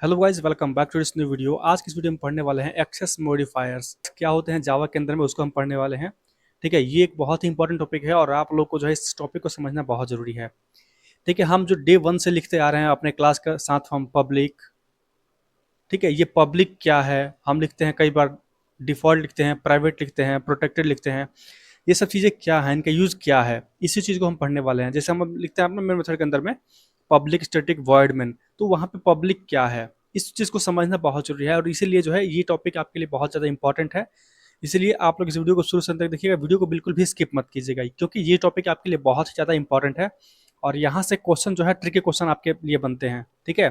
Hello guys, welcome back to this new video. आज की इस वीडियो में पढ़ने वाले हैं एक्सेस मॉडिफायर्स क्या होते हैं जावा के अंदर में, उसको हम पढ़ने वाले हैं। ठीक है, ये एक बहुत ही इंपॉर्टेंट टॉपिक है और आप लोग को जो है इस टॉपिक को समझना बहुत जरूरी है। ठीक है, हम जो डे वन से लिखते आ रहे हैं अपने क्लास का साथ हम पब्लिक। ठीक है, ये पब्लिक क्या है हम लिखते हैं, कई बार डिफॉल्ट लिखते हैं, प्राइवेट लिखते हैं, प्रोटेक्टेड लिखते हैं। ये सब चीज़ें क्या है, इनका यूज़ क्या है, इसी चीज़ को हम पढ़ने वाले हैं। जैसे हम लिखते हैं अपने मेन मेथड के अंदर में पब्लिक स्टैटिक वॉइड मेन, तो वहाँ पे पब्लिक क्या है, इस चीज़ को समझना बहुत जरूरी है और इसीलिए जो है ये टॉपिक आपके लिए बहुत ज़्यादा इंपॉर्टेंट है। इसलिए आप लोग इस वीडियो को शुरू से अंत तक देखिएगा, वीडियो को बिल्कुल भी स्किप मत कीजिएगा क्योंकि ये टॉपिक आपके लिए बहुत ही ज़्यादा इंपॉर्टेंट है और यहाँ से क्वेश्चन जो है ट्रिकी क्वेश्चन आपके लिए बनते हैं। ठीक है,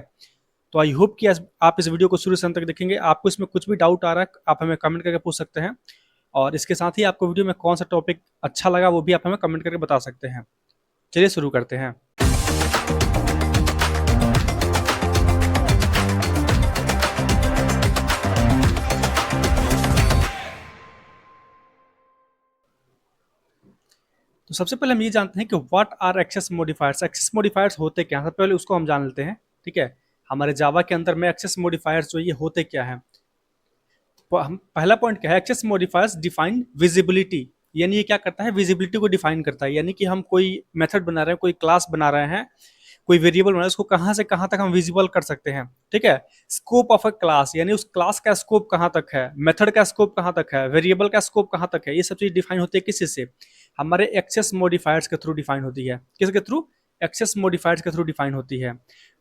तो आई होप कि आप इस वीडियो को शुरू से अंत तक देखेंगे। आपको इसमें कुछ भी डाउट आ रहा है आप हमें कमेंट करके पूछ सकते हैं और इसके साथ ही आपको वीडियो में कौन सा टॉपिक अच्छा लगा वो भी आप हमें कमेंट करके बता सकते हैं। चलिए शुरू करते हैं। तो सबसे पहले हम ये जानते हैं कि what are access modifiers. Access modifiers होते क्या हैं, सबसे पहले उसको हम जान लेते हैं। ठीक है, हमारे जावा के अंदर में एक्सेस मॉडिफायर्स जो ये होते क्या हैं। हम पहला पॉइंट क्या है, एक्सेस मॉडिफायर्स डिफाइन विजिबिलिटी, यानी ये क्या करता है, विजिबिलिटी को डिफाइन करता है। यानी कि हम कोई मेथड बना रहे हैं, कोई क्लास बना रहे हैं, कोई वेरिएबल बना रहे हैं, उसको कहाँ से कहाँ तक हम विजिबल कर सकते हैं। ठीक है, स्कोप ऑफ अ क्लास, यानी उस क्लास का स्कोप कहाँ तक है, मेथड का स्कोप कहाँ तक है, वेरिएबल का स्कोप कहाँ तक है, ये सब चीज डिफाइन होती है किसी से, हमारे एक्सेस मॉडिफायर्स के थ्रू डिफाइन होती है। किसके थ्रू, एक्सेस मॉडिफायर्स के थ्रू डिफाइन होती है।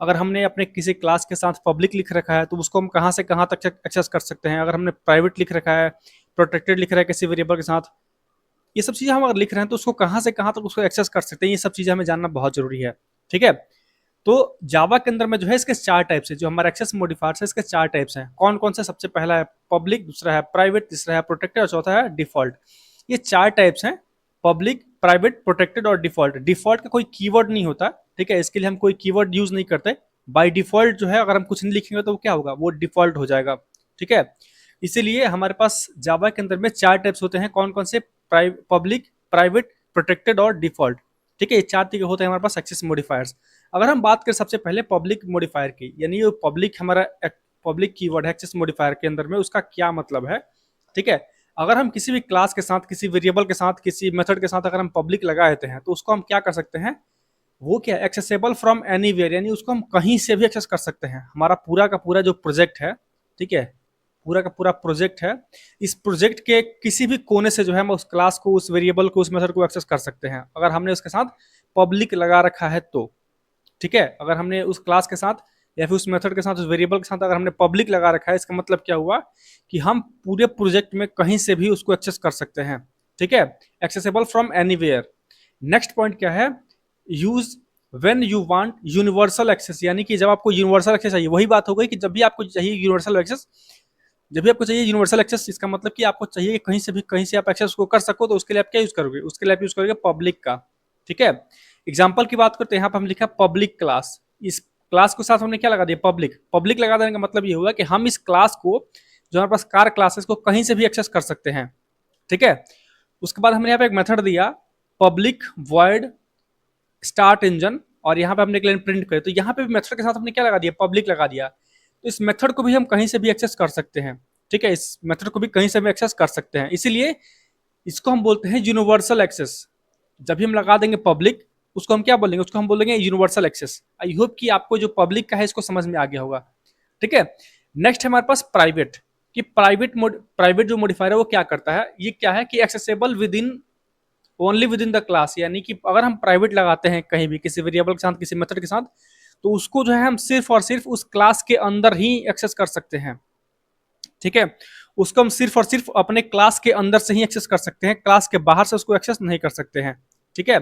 अगर हमने अपने किसी क्लास के साथ पब्लिक लिख रखा है तो उसको हम कहाँ से कहाँ तक एक्सेस कर सकते हैं। अगर हमने प्राइवेट लिख रखा है, प्रोटेक्टेड लिख रहा है किसी वेरिएबल के साथ, ये सब चीजें हम अगर लिख रहे हैं तो उसको कहाँ से कहाँ तक उसको एक्सेस कर सकते हैं, ये सब चीजें हमें जानना बहुत जरूरी है। ठीक है, तो जावा के अंदर में जो है इसके चार टाइप्स है, जो हमारा एक्सेस मॉडिफायर्स है इसके चार टाइप्स हैं। कौन कौन से, सबसे पहला है पब्लिक, दूसरा है प्राइवेट, तीसरा है प्रोटेक्टेड और चौथा है डिफॉल्ट। ये चार टाइप्स हैं, पब्लिक, प्राइवेट, प्रोटेक्टेड और डिफॉल्ट। डिफॉल्ट का कोई कीवर्ड नहीं होता। ठीक है, इसके लिए हम कोई कीवर्ड यूज नहीं करते। बाय डिफॉल्ट जो है अगर हम कुछ नहीं लिखेंगे तो क्या होगा, वो डिफॉल्ट हो जाएगा। ठीक है, इसीलिए हमारे पास जावा के अंदर में चार टाइप्स होते हैं। कौन कौन से, पब्लिक, प्राइवेट, प्रोटेक्टेड और डिफॉल्ट। ठीक है, ये चार तरीके होते हैं हमारे पास एक्सेस मॉडिफायर्स। अगर हम बात करें सबसे पहले पब्लिक मॉडिफायर की, यानी ये पब्लिक हमारा पब्लिक कीवर्ड है एक्सेस मॉडिफायर के अंदर में, उसका क्या मतलब है। ठीक है, अगर हम किसी भी क्लास के साथ, किसी वेरिएबल के साथ, किसी मेथड के साथ अगर हम पब्लिक लगा देते हैं तो उसको हम क्या कर सकते हैं, वो क्या, एक्सेसिबल फ्रॉम एनीवेयर, यानी उसको हम कहीं से भी एक्सेस कर सकते हैं। हमारा पूरा का पूरा जो प्रोजेक्ट है, ठीक है, पूरा का पूरा प्रोजेक्ट है, इस प्रोजेक्ट के किसी भी कोने से जो है हम उस क्लास को, उस वेरिएबल को, उस मेथड को एक्सेस कर सकते हैं अगर हमने उसके साथ पब्लिक लगा रखा है तो। ठीक है, अगर हमने उस क्लास के साथ या फिर उस मेथड के साथ, उस वेरिएबल के साथ अगर हमने पब्लिक लगा रखा है, इसका मतलब क्या हुआ कि हम पूरे प्रोजेक्ट में कहीं से भी उसको एक्सेस कर सकते हैं। ठीक है, accessible from anywhere. Next point क्या है, use when you want universal access, यानी कि जब आपको यूनिवर्सल एक्सेस चाहिए। वही बात हो गई कि जब भी आपको चाहिए यूनिवर्सल एक्सेस, जब भी आपको चाहिए यूनिवर्सल एक्सेस, इसका मतलब कि आपको चाहिए कि कहीं से आप एक्सेस को कर सको, तो उसके लिए आप क्या यूज करोगे, उसके लिए आप यूज करोगे पब्लिक का। ठीक है, एग्जाम्पल की बात करते हैं, यहाँ पर हम लिखा पब्लिक क्लास। इस क्लास के साथ हमने क्या लगा दिया, पब्लिक। पब्लिक लगा देने का मतलब ये हुआ कि हम इस क्लास को, जो हमारे पास कार क्लासेस को कहीं से भी एक्सेस कर सकते हैं। ठीक है, उसके बाद हमने यहाँ पे एक मेथड दिया पब्लिक वॉइड स्टार्ट इंजन, और यहाँ पे हमने एक लाइन प्रिंट करी, तो यहाँ पे मेथड के साथ हमने क्या लगा दिया, पब्लिक लगा दिया। तो इस मेथड को भी हम कहीं से भी एक्सेस कर सकते हैं। ठीक है, इस मेथड को भी कहीं से भी एक्सेस कर सकते हैं, इसीलिए इसको हम बोलते हैं यूनिवर्सल एक्सेस। जब भी हम लगा देंगे पब्लिक, उसको हम क्या बोलेंगे, उसको हम बोलेंगे यूनिवर्सल एक्सेस। आई होप कि आपको जो पब्लिक का है इसको समझ में आ गया होगा। ठीक है, नेक्स्ट है हमारे पास प्राइवेट, कि प्राइवेट जो मॉडिफायर है वो क्या करता है, ये क्या है कि accessible with in, only with in the class, यानी कि अगर हम प्राइवेट लगाते हैं कहीं भी किसी वेरिएबल के साथ, किसी मेथड के साथ, तो उसको जो है हम सिर्फ और सिर्फ उस क्लास के अंदर ही एक्सेस कर सकते हैं। ठीक है, उसको हम सिर्फ और सिर्फ अपने क्लास के अंदर से ही एक्सेस कर सकते हैं, क्लास के बाहर से उसको एक्सेस नहीं कर सकते हैं। ठीक है,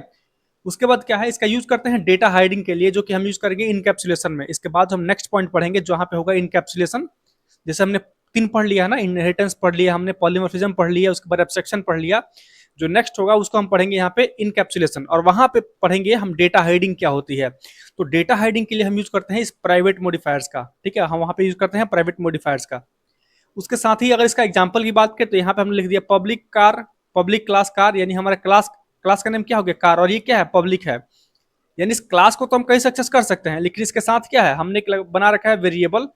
उसके बाद क्या है, इसका यूज करते हैं डेटा हाइडिंग के लिए, जो कि हम यूज करेंगे इनकैप्सुलेशन में। इसके बाद हम नेक्स्ट पॉइंट पढ़ेंगे जहां पे होगा इनकैप्सुलेशन। जैसे हमने तीन पढ़ लिया है ना, इनहेरिटेंस पढ़ लिया हमने, पॉलीमॉर्फिज्म पढ़ लिया, उसके बाद एब्स्ट्रैक्शन पढ़ लिया। जो नेक्स्ट होगा उसको हम पढ़ेंगे यहाँ पे इनकैप्सुलेशन, और वहां पे पढ़ेंगे हम डेटा हाइडिंग क्या होती है। तो डेटा हाइडिंग के लिए हम यूज करते हैं इस प्राइवेट मॉडिफायर्स का। ठीक है, हम वहां पे यूज करते हैं प्राइवेट मॉडिफायर्स का। उसके साथ ही अगर इसका एग्जाम्पल की बात करें तो यहाँ पे हमने लिख दिया public car, public class car, यानी हमारा क्लास क्लास का नेम क्या हो गया, कार, और ये क्या है, पब्लिक है। यानी इस क्लास को तो हम कहीं से एक्सेस कर सकते हैं, लेकिन इसके साथ क्या है, हमने बना रखा है वेरिएबल,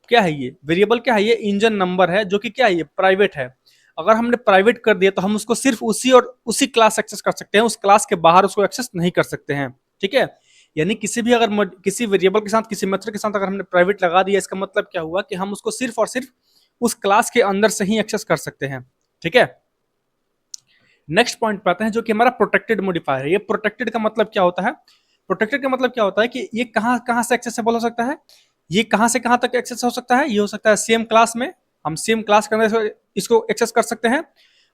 क्या है ये वेरिएबल, क्या है ये इंजन नंबर है, जो कि क्या है ये प्राइवेट है। अगर हमने प्राइवेट कर दिया तो हम उसको सिर्फ उसी और उसी क्लास एक्सेस कर सकते हैं, उस क्लास के बाहर उसको एक्सेस नहीं कर सकते हैं। ठीक है, यानी किसी भी अगर किसी वेरिएबल के साथ, किसी मेथड के साथ अगर हमने प्राइवेट लगा दिया, इसका मतलब क्या हुआ कि हम उसको सिर्फ और सिर्फ उस क्लास के अंदर से ही एक्सेस कर सकते हैं। ठीक है, नेक्स्ट पॉइंट पे आते हैं, जो कि हमारा प्रोटेक्टेड मॉडिफायर है। ये प्रोटेक्टेड का मतलब क्या होता है? प्रोटेक्टेड का मतलब क्या होता है कि ये कहां कहां से एक्सेसिबल हो सकता है, ये कहां से कहां तक एक्सेस हो सकता है। ये हो सकता है सेम क्लास में, हम सेम क्लास के अंदर इसको एक्सेस कर सकते हैं।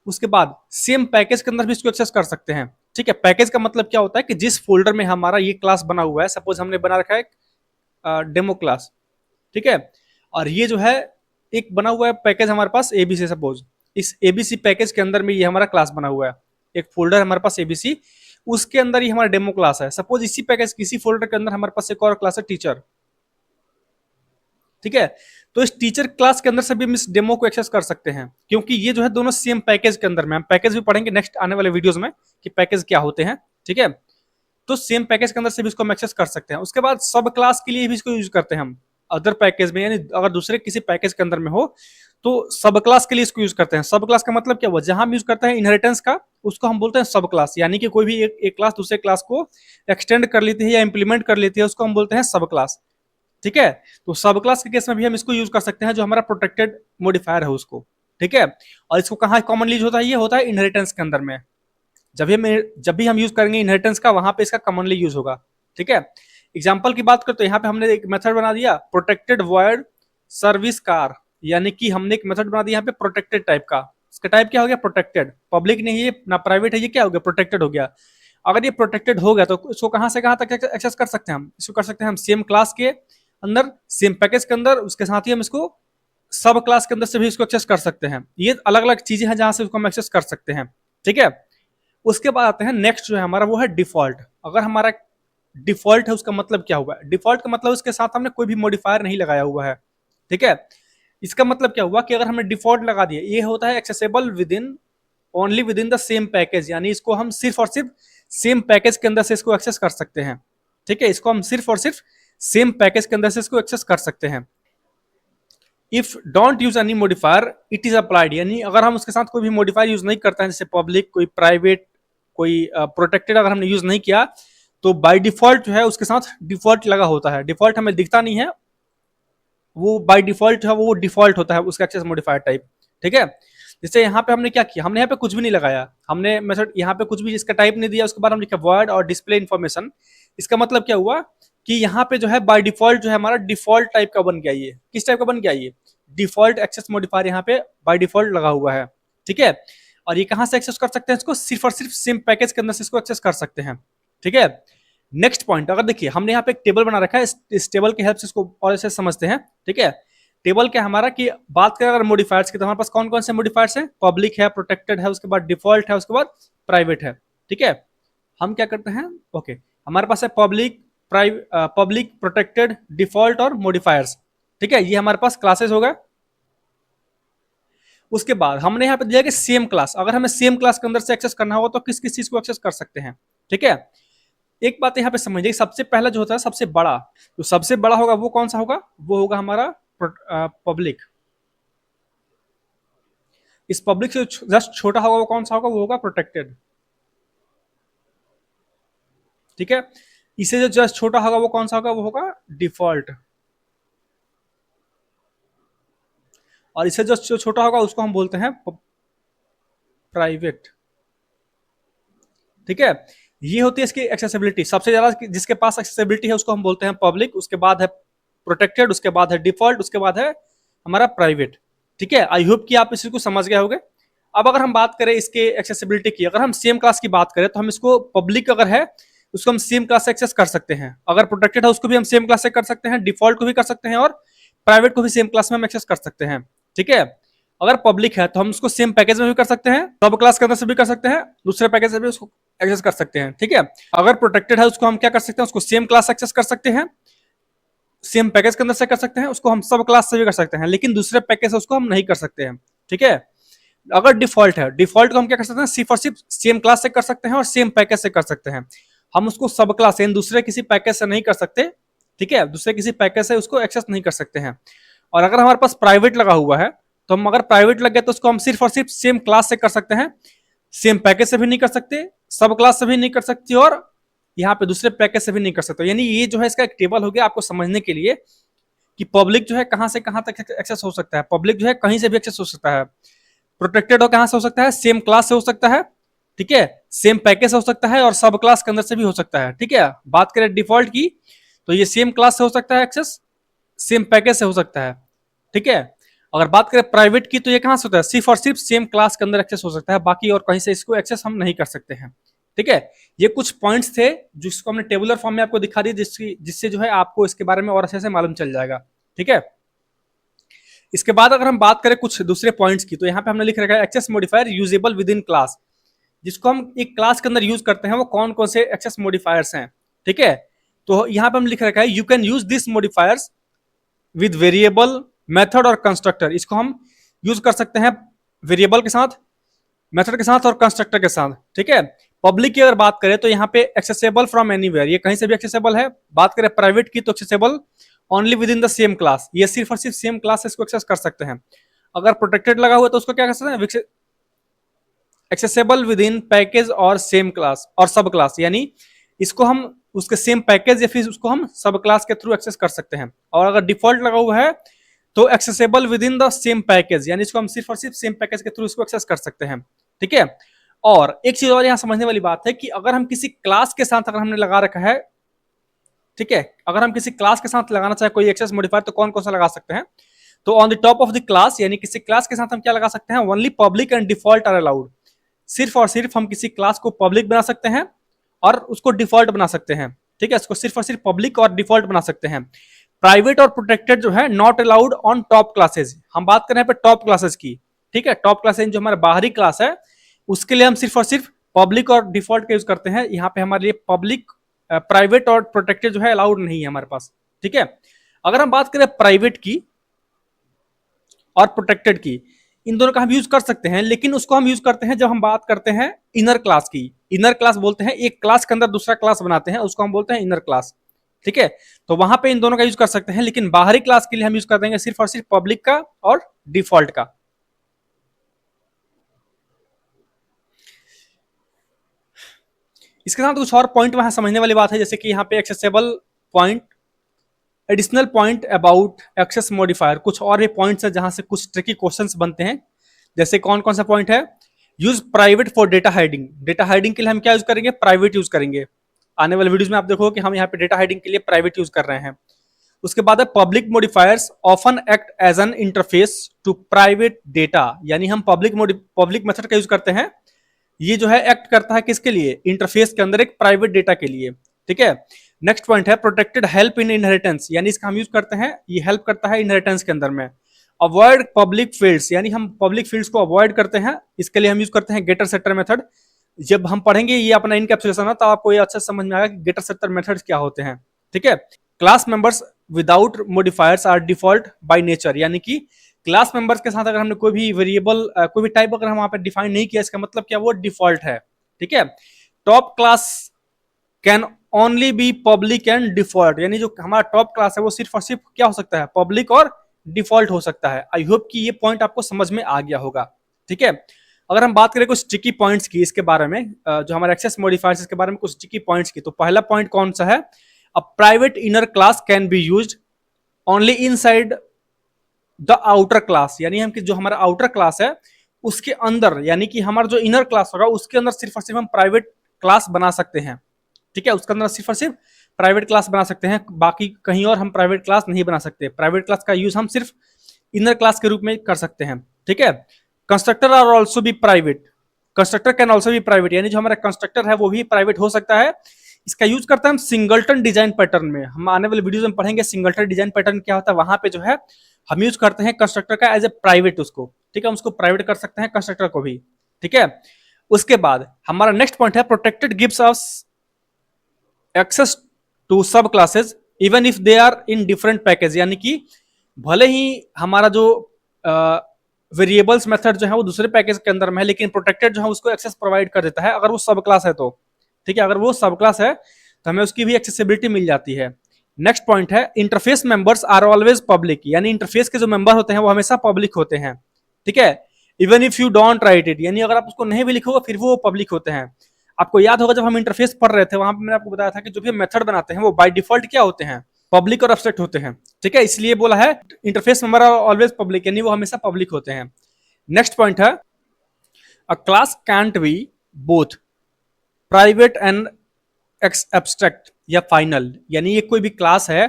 उसके बाद सेम पैकेज के अंदर भी इसको एक्सेस कर सकते हैं। ठीक है, पैकेज का मतलब क्या होता है कि जिस फोल्डर में हमारा ये क्लास बना हुआ है, सपोज हमने बना रखा है डेमो क्लास, ठीक है, और ये जो है एक बना हुआ है पैकेज हमारे पास एबीसी, सपोज इस एबीसी पैकेज के अंदर में ये हमारा क्लास बना हुआ है, एक फोल्डर हमारे पास एबीसी, उसके अंदर ही हमारा डेमो क्लास है। सपोज इसी पैकेज किसी फोल्डर के अंदर हमारे पास एक और क्लास है टीचर। ठीक है, तो इस टीचर क्लास के अंदर से भी हम इस डेमो को एक्सेस कर सकते हैं, क्योंकि ये जो है दोनों सेम पैकेज के अंदर में, हम पैकेज भी पढ़ेंगे नेक्स्ट आने वाले वीडियोस में कि पैकेज क्या होते हैं। ठीक है, तो सेम पैकेज के अंदर से भी इसको हम एक्सेस कर सकते हैं। उसके बाद सब क्लास के लिए भी इसको यूज करते हैं हम अदर पैकेज में, यानी अगर दूसरे किसी पैकेज के अंदर में हो तो सब क्लास के लिए इसको यूज करते हैं। सब क्लास का मतलब क्या हुआ, जहां हम यूज करते हैं इनहेरिटेंस का, उसको हम बोलते हैं सब क्लास, यानी कि कोई भी एक क्लास दूसरे क्लास को एक्सटेंड कर लेती है या इंप्लीमेंट कर लेती है, उसको हम बोलते हैं सब क्लास। ठीक है, तो सब क्लास के केस में भी हम इसको यूज कर सकते हैं, जो हमारा प्रोटेक्टेड मॉडिफायर है उसको। ठीक है, और इसको कहाँ कॉमनली यूज होता है, ये होता है इनहेरिटेंस के अंदर में। जब भी हम यूज करेंगे इनहेरिटेंस का, वहां पे इसका कॉमनली यूज होगा। ठीक है, एग्जांपल की बात करें तो यहाँ पे हमने एक मेथड बना दिया प्रोटेक्टेड वॉइड सर्विस कार, यानी कि हमने एक मेथड बना दिया यहाँ पे प्रोटेक्टेड टाइप का। इसका टाइप क्या हो गया, प्रोटेक्टेड, पब्लिक नहीं है ना प्राइवेट है, ये क्या हो गया, प्रोटेक्टेड हो गया। अगर ये प्रोटेक्टेड हो गया तो इसको कहां से कहां तक एक्सेस कर सकते हैं हम, इसको कर सकते हैं हम सेम क्लास के अंदर, सेम पैकेज के अंदर, उसके साथ ही हम इसको सब क्लास के अंदर से भी इसको एक्सेस कर सकते हैं। ये अलग अलग चीजें हैं जहां से उसको हम एक्सेस कर सकते हैं। ठीक है, उसके बाद आते हैं नेक्स्ट जो है हमारा, वो है डिफॉल्ट। अगर हमारा डिफॉल्ट है उसका मतलब क्या हुआ, डिफॉल्ट का मतलब उसके साथ हमने कोई भी मॉडिफायर नहीं लगाया हुआ है। ठीक है, इसका मतलब क्या हुआ कि अगर हमने डिफॉल्ट लगा दिया, ये होता है accessible with in only with in the same package, यानी इसको हम सिर्फ और सिर्फ सेम पैकेज के अंदर से इसको एक्सेस कर सकते हैं। ठीक है, इसको हम सिर्फ और सिर्फ सेम पैकेज के अंदर से इसको एक्सेस कर सकते हैं। If don't use any modifier it is applied, यानी अगर हम उसके साथ कोई भी मॉडिफायर यूज नहीं करते हैं, जैसे पब्लिक, कोई प्राइवेट, कोई प्रोटेक्टेड, अगर हमने यूज नहीं किया तो बाय डिफॉल्ट जो है उसके साथ डिफॉल्ट लगा होता है। डिफॉल्ट हमें दिखता नहीं है, वो बाय डिफॉल्ट है, वो डिफॉल्ट होता है उसका एक्सेस मॉडिफायर टाइप। ठीक है, जैसे यहाँ पे हमने क्या किया, हमने यहाँ पे कुछ भी नहीं लगाया, हमने मेथड यहाँ पे कुछ भी इसका टाइप नहीं दिया, उसके बाद हम लिखा वर्ड और डिस्प्ले इन्फॉर्मेशन। इसका मतलब क्या हुआ कि यहाँ पे जो है बाय डिफॉल्ट जो है हमारा डिफॉल्ट टाइप का बन गया। ये किस टाइप का बन गया, ये डिफॉल्ट एक्सेस मॉडिफायर यहाँ पे बाय डिफॉल्ट लगा हुआ है। ठीक है, और ये कहां से एक्सेस कर सकते हैं, इसको सिर्फ और सिर्फ सेम पैकेज के अंदर से इसको एक्सेस कर सकते हैं। ठीक है, नेक्स्ट पॉइंट, अगर देखिए हमने यहाँ पे एक टेबल बना रखा है, इस टेबल की हेल्प से इसको और ऐसे समझते हैं। ठीक है, टेबल क्या हमारा कि बात करें अगर मॉडिफायर्स की, तो हमारे पास कौन कौन से मॉडिफायर्स हैं, पब्लिक है, प्रोटेक्टेड है, उसके बाद डिफॉल्ट है, उसके बाद प्राइवेट है। ठीक है, हम क्या करते हैं, ओके, हमारे पास है पब्लिक, पब्लिक, प्रोटेक्टेड, डिफॉल्ट और मॉडिफायर्स। ठीक है, ये हमारे पास क्लासेस हो गए। उसके बाद हमने यहाँ पे दिया कि सेम क्लास, अगर हमें सेम क्लास के अंदर से एक्सेस करना होगा तो किस किस चीज को एक्सेस कर सकते हैं। ठीक है, एक बात यहाँ पे समझिए, सबसे पहला जो होता है सबसे बड़ा, तो सबसे बड़ा होगा वो कौन सा होगा, वो होगा हमारा पब्लिक। इस पब्लिक से जस्ट छोटा होगा वो कौन सा होगा, वो होगा प्रोटेक्टेड। ठीक है, इसे जो जस्ट छोटा होगा वो कौन सा होगा, वो होगा डिफॉल्ट। और इसे जो छोटा होगा उसको हम बोलते हैं प्राइवेट। ठीक है, ये होती है इसकी एक्सेसिबिलिटी, सबसे ज्यादा जिसके पास एक्सेसिबिलिटी है उसको हम बोलते हैं पब्लिक, उसके बाद है प्रोटेक्टेड, उसके बाद है डिफॉल्ट, उसके बाद है हमारा प्राइवेट। ठीक है, आई होप कि आप इसी को समझ गए होंगे। अब अगर हम बात करें इसके एक्सेसिबिलिटी की, अगर हम सेम क्लास की बात करें तो हम इसको पब्लिक अगर है उसको हम सेम क्लास से एक्सेस कर सकते हैं, अगर प्रोटेक्टेड है उसको भी हम सेम क्लास से कर सकते हैं, डिफॉल्ट को भी कर सकते हैं और प्राइवेट को भी सेम क्लास में हम एक्सेस कर सकते हैं। ठीक है, अगर पब्लिक है तो हम उसको सेम पैकेज में भी कर सकते हैं, सब क्लास के अंदर से भी कर सकते हैं, दूसरे पैकेज से भी उसको एक्सेस कर सकते हैं। ठीक है, अगर प्रोटेक्टेड है उसको हम क्या कर सकते हैं, उसको सेम क्लास एक्सेस कर सकते हैं, सेम पैकेज के अंदर से कर सकते हैं, उसको हम सब क्लास से भी कर सकते हैं, लेकिन दूसरे पैकेज से उसको हम नहीं कर सकते हैं। ठीक है, अगर डिफॉल्ट है, डिफॉल्ट को हम क्या कर सकते हैं, सिर्फ और सिर्फ सेम क्लास से कर सकते हैं और सेम पैकेज से कर सकते हैं, हम उसको सब क्लास यानी दूसरे किसी पैकेज से नहीं कर सकते। ठीक है, दूसरे किसी पैकेज से उसको एक्सेस नहीं कर सकते हैं। और अगर हमारे पास प्राइवेट लगा हुआ है तो हम अगर प्राइवेट लग गया तो उसको हम सिर्फ और सिर्फ सेम क्लास से कर सकते हैं, सेम पैकेज से भी नहीं कर सकते, सब क्लास से भी नहीं कर सकते, और यहाँ पे दूसरे पैकेज से भी नहीं कर सकते। यानी ये जो है इसका एक टेबल हो गया आपको समझने के लिए कि पब्लिक जो है कहां से कहां तक एक्सेस हो सकता है। पब्लिक जो है कहीं से भी एक्सेस हो सकता है। प्रोटेक्टेड हो कहां से हो सकता है, सेम क्लास से हो सकता है, ठीक है, सेम पैकेज से हो सकता है, और सब क्लास के अंदर से भी हो सकता है। ठीक है, बात करें डिफॉल्ट की तो ये सेम क्लास से हो सकता है एक्सेस, सेम पैकेज से हो सकता है। ठीक है, अगर बात करें प्राइवेट की तो ये कहां से होता है, सिर्फ और सिर्फ सेम क्लास के अंदर एक्सेस हो सकता है, बाकी और कहीं से इसको एक्सेस हम नहीं कर सकते हैं। ठीक है, ये कुछ पॉइंट्स थे जिसको हमने टेबुलर फॉर्म में आपको दिखा दी, जिससे जो है आपको इसके बारे में और अच्छे से मालूम चल जाएगा। ठीक है, इसके बाद अगर हम बात करें कुछ दूसरे पॉइंट्स की तो यहाँ पे हमने लिख रखा है access modifier usable within class. जिसको हम एक क्लास के अंदर यूज करते हैं वो कौन कौन से एक्सेस मॉडिफायर्स हैं। ठीक है, तो यहाँ पे हम लिख रखा है you can use this modifiers with variable, method और कंस्ट्रक्टर। इसको हम यूज कर सकते हैं वेरिएबल के साथ, मेथड के साथ और कंस्ट्रक्टर के साथ। ठीक है, पब्लिक की अगर बात करें तो यहाँ पे एक्सेसिबल फ्रॉम एनीवेयर, ये कहीं से भी एक्सेसिबल है। बात करें प्राइवेट की तो accessible only with in the same class, ये सिर्फ और सिर्फ सेम क्लास से इसको एक्सेस कर सकते हैं। अगर प्रोटेक्टेड लगा हुआ तो उसको क्या कर सकते हैं, एक्सेसिबल विद इन पैकेज और सेम क्लास और सब क्लास, यानी इसको हम उसके सेम पैकेज या फिर उसको हम सब क्लास के थ्रू एक्सेस कर सकते हैं। और अगर डिफॉल्ट लगा हुआ है तो accessible with in the same package, यानी इसको हम सिर्फ और सिर्फ सेम पैकेज के थ्रू इसको एक्सेस कर सकते हैं। ठीक है, और एक चीज और यहाँ समझने वाली बात है कि अगर हम किसी क्लास के साथ अगर हमने लगा रखा है, ठीक है, अगर हम किसी क्लास के साथ लगाना चाहे कोई एक्सेस मॉडिफायर तो कौन कौन सा लगा सकते हैं, तो on the top of the class, यानी किसी क्लास के साथ हम क्या लगा सकते हैं, only public and default are allowed. सिर्फ और सिर्फ हम किसी क्लास को पब्लिक बना सकते हैं और उसको डिफॉल्ट बना सकते हैं। ठीक है, इसको सिर्फ और सिर्फ पब्लिक और डिफॉल्ट बना सकते हैं। प्राइवेट और प्रोटेक्टेड जो है not allowed on top classes. हम बात कर रहे हैं टॉप क्लासेस की। ठीक है, टॉप क्लासेस जो हमारा बाहरी क्लास है उसके लिए हम सिर्फ और सिर्फ पब्लिक और डिफॉल्ट का यूज करते हैं। यहाँ पे हमारे लिए पब्लिक, प्राइवेट और प्रोटेक्टेड जो है अलाउड नहीं है हमारे पास। ठीक है, अगर हम बात करें प्राइवेट की और प्रोटेक्टेड की, इन दोनों का हम यूज कर सकते हैं, लेकिन उसको हम यूज करते हैं जब हम बात करते हैं इनर क्लास की। इनर क्लास बोलते हैं एक क्लास के अंदर दूसरा क्लास बनाते हैं, उसको हम बोलते हैं इनर क्लास। ठीक है, तो वहां पे इन दोनों का यूज कर सकते हैं, लेकिन बाहरी क्लास के लिए हम यूज कर देंगे सिर्फ और सिर्फ पब्लिक का और डिफॉल्ट का। इसके साथ कुछ और पॉइंट वहां समझने वाली बात है, जैसे कि यहाँ पे accessible point, additional point about access modifier, कुछ और भी पॉइंट्स है जहां से कुछ ट्रिकी क्वेश्चंस बनते हैं। जैसे कौन कौन सा पॉइंट है, use private for data hiding. Data hiding के लिए हम क्या यूज करेंगे, प्राइवेट यूज करेंगे। आने वाले वीडियोस में आप देखोगे कि हम यहाँ पे डेटा हाइडिंग के लिए प्राइवेट यूज कर रहे हैं। उसके बाद है public modifiers often act as an interface to private data, यानी हम पब्लिक मेथड का यूज करते हैं, ये जो है एक्ट करता है किसके लिए, इंटरफेस के अंदर एक प्राइवेट डेटा के लिए। ठीक है, नेक्स्ट पॉइंट है प्रोटेक्टेड हेल्प इन इनहेरिटेंस, यानी इसका हम यूज करते हैं, ये हेल्प करता है इनहेरिटेंस के अंदर में। अवॉइड पब्लिक फील्ड्स, यानी हम पब्लिक फील्ड्स को अवॉइड करते हैं, इसके लिए हम यूज करते हैं गेटर सेटर मेथड। जब हम पढ़ेंगे ये अपना इनकैप्सुलेशन है तो आपको ये अच्छे से समझ में आएगा कि गेटर सेटर मेथड्स क्या होते हैं। ठीक है, class members without modifiers are default by nature, यानी कि क्लास मेंबर्स के साथ अगर हमने कोई भी वेरिएबल, कोई भी टाइप अगर हम वहां पे डिफाइन नहीं किया, इसका मतलब क्या, वो डिफॉल्ट है। ठीक है, top class can only be public and default, यानी जो हमारा टॉप क्लास है वो सिर्फ और सिर्फ क्या हो सकता है, पब्लिक और डिफॉल्ट हो सकता है। आई होप कि ये पॉइंट आपको समझ में आ गया होगा। ठीक है, अगर हम बात करें कुछ ट्रिकी पॉइंट्स की इसके बारे में, जो हमारे एक्सेस मॉडिफायर्स इसके बारे में कुछ ट्रिकी पॉइंट्स की, तो पहला पॉइंट कौन सा है, a private inner class can be used only inside the outer class, यानी हम जो हमारा आउटर क्लास है उसके अंदर, यानी कि हमारा जो इनर क्लास होगा उसके अंदर सिर्फ और सिर्फ हम प्राइवेट क्लास बना सकते हैं। ठीक है, उसके अंदर सिर्फ और सिर्फ प्राइवेट क्लास बना सकते हैं, बाकी कहीं और हम प्राइवेट क्लास नहीं बना सकते। प्राइवेट क्लास का यूज हम सिर्फ इनर क्लास के रूप में कर सकते हैं। ठीक है, constructor are also be private, constructor can also be private, यानी जो हमारा कंस्ट्रक्टर है वो भी प्राइवेट हो सकता है। इसका यूज करते हैं हम सिंगलटन डिजाइन पैटर्न में, हम आने वाले वीडियो में पढ़ेंगे सिंगलटन डिजाइन पैटर्न क्या होता है। वहां पे जो है हम यूज करते हैं कंस्ट्रक्टर का एज ए प्राइवेट उसको। ठीक है, हम उसको प्राइवेट कर सकते हैं कंस्ट्रक्टर को भी। ठीक है, उसके बाद हमारा नेक्स्ट पॉइंट है protected gives us access to sub classes even if they are in different package, यानी कि भले ही हमारा जो वेरिएबल्स मेथड जो है वो दूसरे पैकेज के अंदर में है, लेकिन प्रोटेक्टेड जो है उसको एक्सेस प्रोवाइड कर देता है अगर वो सब क्लास है तो। ठीक है, अगर वो सब क्लास है तो हमें उसकी भी एक्सेसिबिलिटी मिल जाती है। नेक्स्ट पॉइंट है interface members are always public, यानी इंटरफेस के जो मेंबर होते हैं वो हमेशा पब्लिक होते हैं, ठीक है। Even if you don't write it, यानी अगर आप उसको नहीं भी लिखोगे फिर वो पब्लिक होते हैं। आपको याद होगा जब हम इंटरफेस पढ़ रहे थे वहां पे मैंने आपको बताया था कि जो भी मेथड बनाते हैं वो बाय डिफॉल्ट क्या होते हैं, पब्लिक और एब्स्ट्रैक्ट होते हैं, ठीक है। इसलिए बोला है interface member are always public, यानी वो हमेशा पब्लिक होते हैं। नेक्स्ट पॉइंट है a class can't be both private and abstract या फाइनल, यानी ये कोई भी क्लास है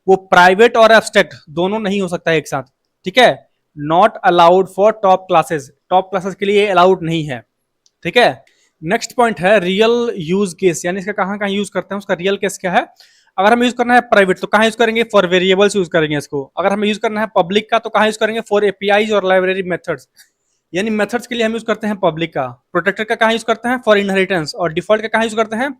वो प्राइवेट और एब्स्ट्रैक्ट दोनों नहीं हो सकता है एक साथ, ठीक है। Not allowed for top classes, top classes के लिए अलाउड नहीं है, ठीक है। नेक्स्ट पॉइंट है रियल यूज केस, यानी इसका कहां कहां यूज करते हैं, उसका रियल केस क्या है। अगर हमें यूज करना है प्राइवेट तो कहां यूज करेंगे, फॉर वेरिएबल्स यूज करेंगे इसको। अगर हमें यूज करना है पब्लिक का तो कहां यूज करेंगे, फॉर एपीआईज और लाइब्रेरी मेथड्स, यानी मेथड्स के लिए हम यूज करते हैं पब्लिक का। प्रोटेक्टर का कहां यूज करते हैं, फॉर इनहेरिटेंस। और डिफॉल्ट का कहां यूज करते हैं,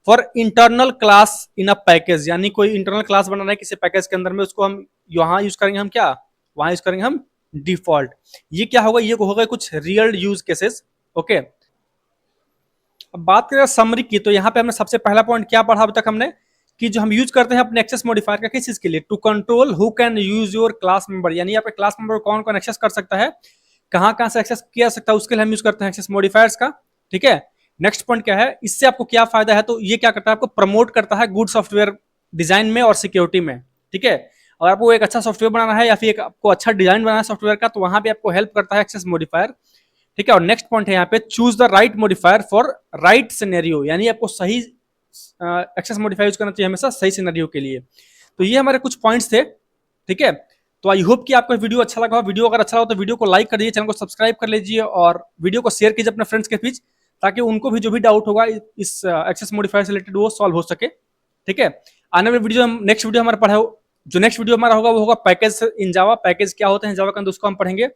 for internal class in a package, यानी कोई इंटरनल क्लास बनाना है किसी पैकेज के अंदर में, उसको हम यहाँ यूज करेंगे हम क्या, वहां यूज करेंगे हम डिफॉल्ट। ये क्या होगा, ये होगा कुछ रियल यूज केसेस, ओके। अब बात करें समरी की, तो यहाँ पे हमने सबसे पहला पॉइंट क्या पढ़ा अभी तक हमने, कि जो हम यूज करते हैं अपने एक्सेस मॉडिफायर का किस चीज के लिए, to control who can use your class member, यानी यहाँ पे क्लास मेंबर कौन कौन एक्सेस कर सकता है, कहाँ कहाँ से एक्सेस किया सकता है, उसके लिए हम यूज करते हैं एक्सेस मॉडिफायर्स का, ठीक है। नेक्स्ट पॉइंट क्या है, इससे आपको क्या फायदा है, तो ये क्या करता है, आपको प्रमोट करता है गुड सॉफ्टवेयर डिजाइन में और सिक्योरिटी में, ठीक है। और आपको एक अच्छा सॉफ्टवेयर बनाना है या फिर आपको अच्छा डिजाइन बनाना है सॉफ्टवेयर का, तो वहां पे आपको हेल्प करता है एक्सेस मॉडिफायर, ठीक है। और नेक्स्ट पॉइंट है यहाँ पे choose the right modifier for right scenario, यानी आपको सही एक्सेस मॉडिफायर यूज करना चाहिए हमेशा सही सिनेरियो के लिए। तो ये हमारे कुछ पॉइंट्स थे, ठीक है। तो आई होप कि आपको वीडियो अच्छा लगा। वीडियो अगर अच्छा लगा तो वीडियो को लाइक कर दीजिए, चैनल को सब्सक्राइब कर लीजिए और वीडियो को शेयर कीजिए अपने फ्रेंड्स के बीच, ताकि उनको भी जो भी डाउट होगा इस एक्सेस मॉडिफायर से रिलेटेड वो सॉल्व हो सके, ठीक है। आने वाले वीडियो नेक्स्ट वीडियो हमारा पढ़ा जो नेक्स्ट वीडियो हमारा होगा वो होगा पैकेज इन जावा, पैकेज क्या होते हैं जावा के अंदर उसको हम पढ़ेंगे।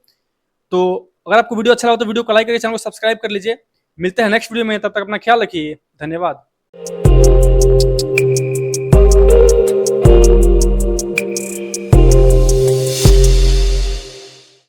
तो अगर आपको वीडियो अच्छा लगा तो वीडियो को लाइक करके चैनल को सब्सक्राइब कर लीजिए। मिलते हैं नेक्स्ट वीडियो में, तब तक अपना ख्याल रखिए, धन्यवाद।